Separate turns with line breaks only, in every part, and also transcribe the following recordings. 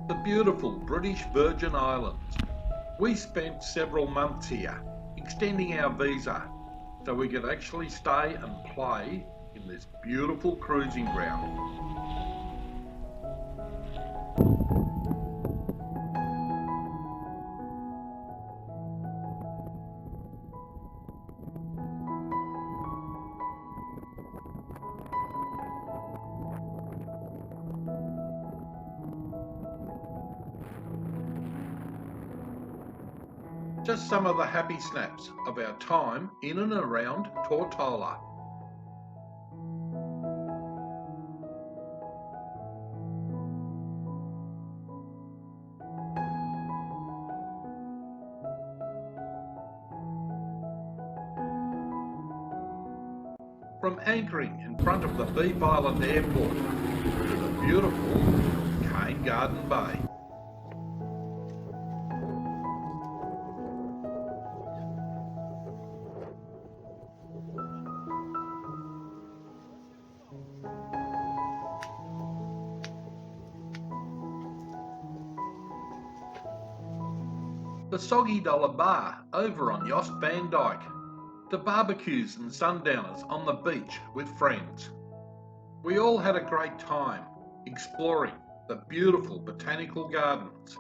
the beautiful British Virgin Islands. We spent several months here, extending our visa so we could actually stay and play in this beautiful cruising ground. Just some of the happy snaps of our time in and around Tortola. From anchoring in front of the Beef Island Airport to the beautiful Cane Garden Bay. The Soggy Dollar Bar over on Yost Van Dyke, to barbecues and sundowners on the beach with friends. We all had a great time exploring the beautiful botanical gardens.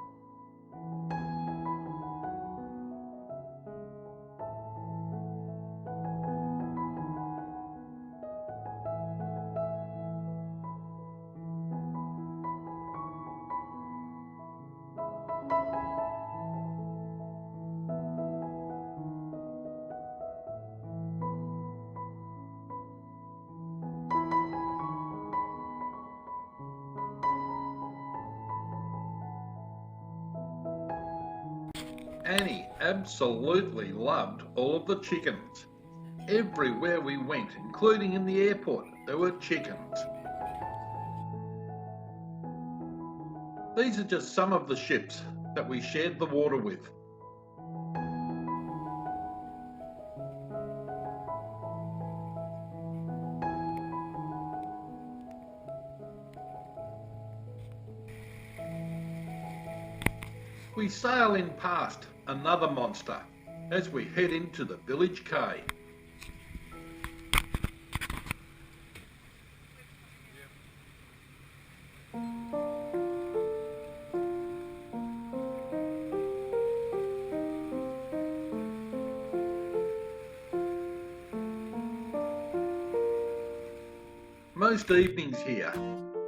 Annie absolutely loved all of the chickens. Everywhere we went, including in the airport, there were chickens. These are just some of the ships that we shared the water with. We sail in past another monster as we head into the village quay. Most evenings here,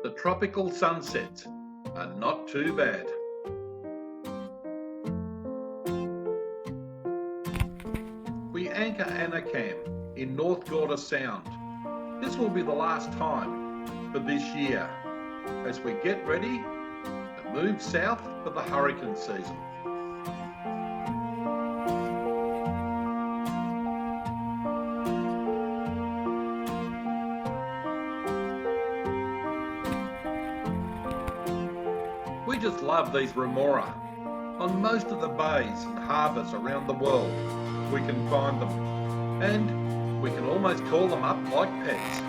the tropical sunsets are not too bad. We anchor Anacam in North Gorda Sound. This will be the last time for this year as we get ready to move south for the hurricane season. We just love these remora. On most of the bays and harbours around the world, we can find them, and we can almost call them up like pets.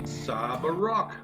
Saba Rock.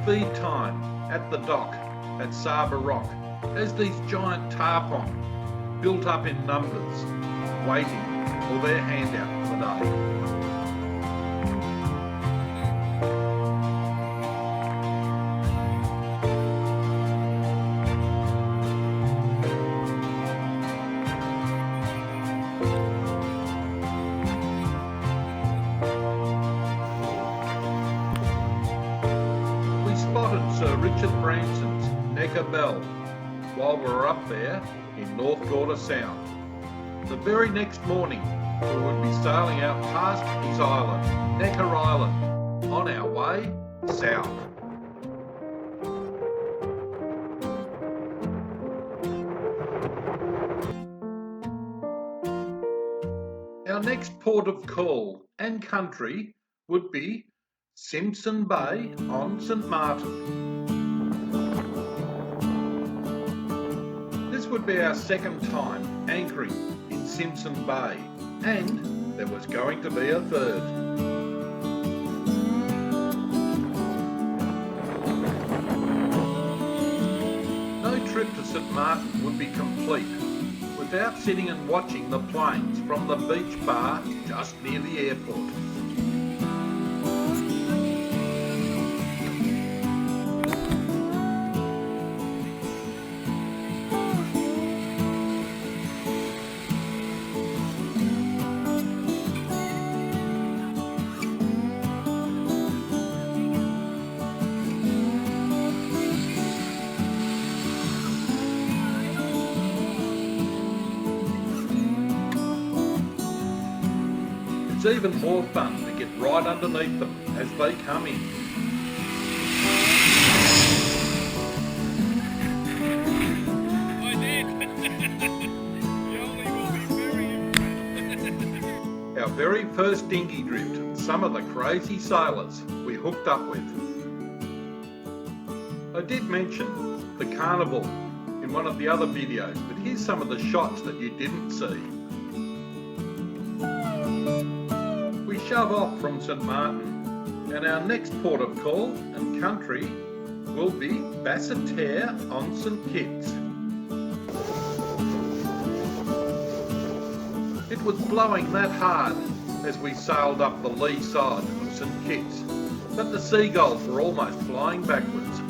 feed time at the dock at Saba Rock as these giant tarpon built up in numbers, waiting for their handout for the day. Spotted Sir Richard Branson's Necker Bell while we were up there in North Quarter Sound. The very next morning we would be sailing out past his island, Necker Island, on our way south. Our next port of call and country would be Simpson Bay on St Martin. This would be our second time anchoring in Simpson Bay, and there was going to be a third. No trip to St Martin would be complete without sitting and watching the planes from the beach bar just near the airport. It's even more fun to get right underneath them as they come in.
I did! Yoli will be very impressed.
Our very first dinghy drift and some of the crazy sailors we hooked up with. I did mention the carnival in one of the other videos, but here's some of the shots that you didn't see. We shove off from St Martin, and our next port of call and country will be Basseterre on St Kitts. It was blowing that hard as we sailed up the lee side of St Kitts, but the seagulls were almost flying backwards.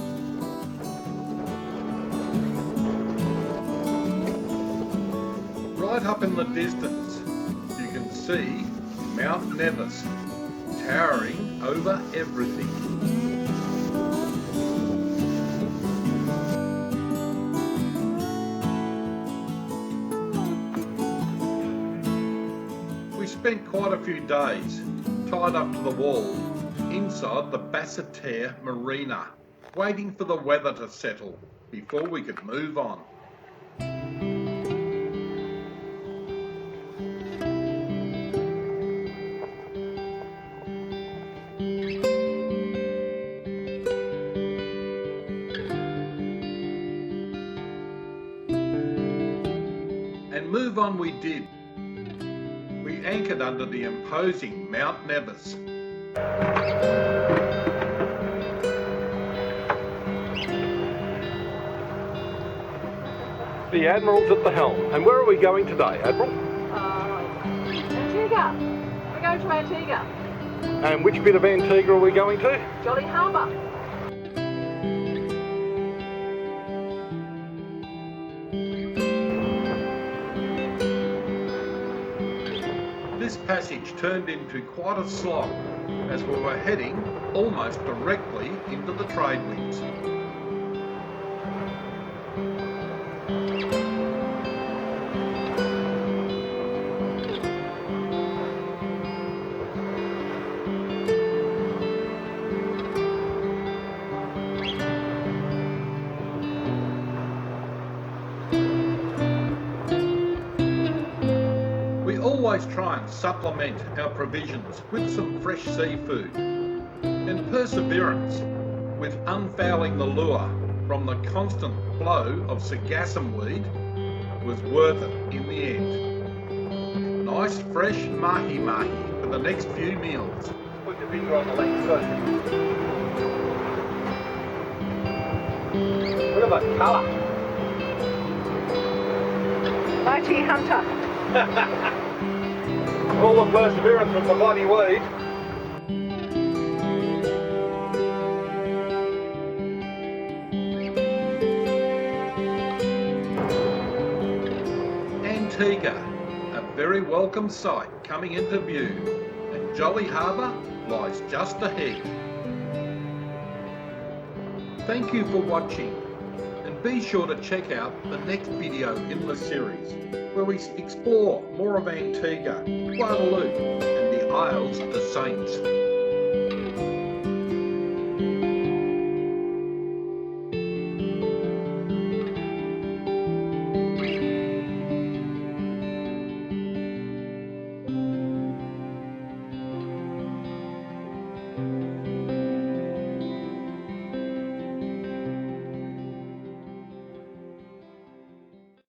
Right up in the distance, you can see Mount Nevis, towering over everything. We spent quite a few days tied up to the wall inside the Basseterre Marina, waiting for the weather to settle before we could move on. And move on we did. We anchored under the imposing Mount Nevis.
The Admiral's at the helm. And where are we going today, Admiral?
Antigua. We're going to Antigua.
And which bit of Antigua are we going to?
Jolly Harbour.
This passage turned into quite a slog as we were heading almost directly into the trade winds. Always try and supplement our provisions with some fresh seafood, and perseverance with unfouling the lure from the constant flow of sargassum weed was worth it in the end. Nice fresh mahi-mahi for the next few meals.
Put your finger on the length first. Look at that colour.
Mighty hunter.
All the perseverance with the bloody weed.
Antigua, a very welcome sight coming into view, and Jolly Harbour lies just ahead. Thank you for watching, and be sure to check out the next video in the series, where we explore more of Antigua, Guadalupe and the Isles of the Saints.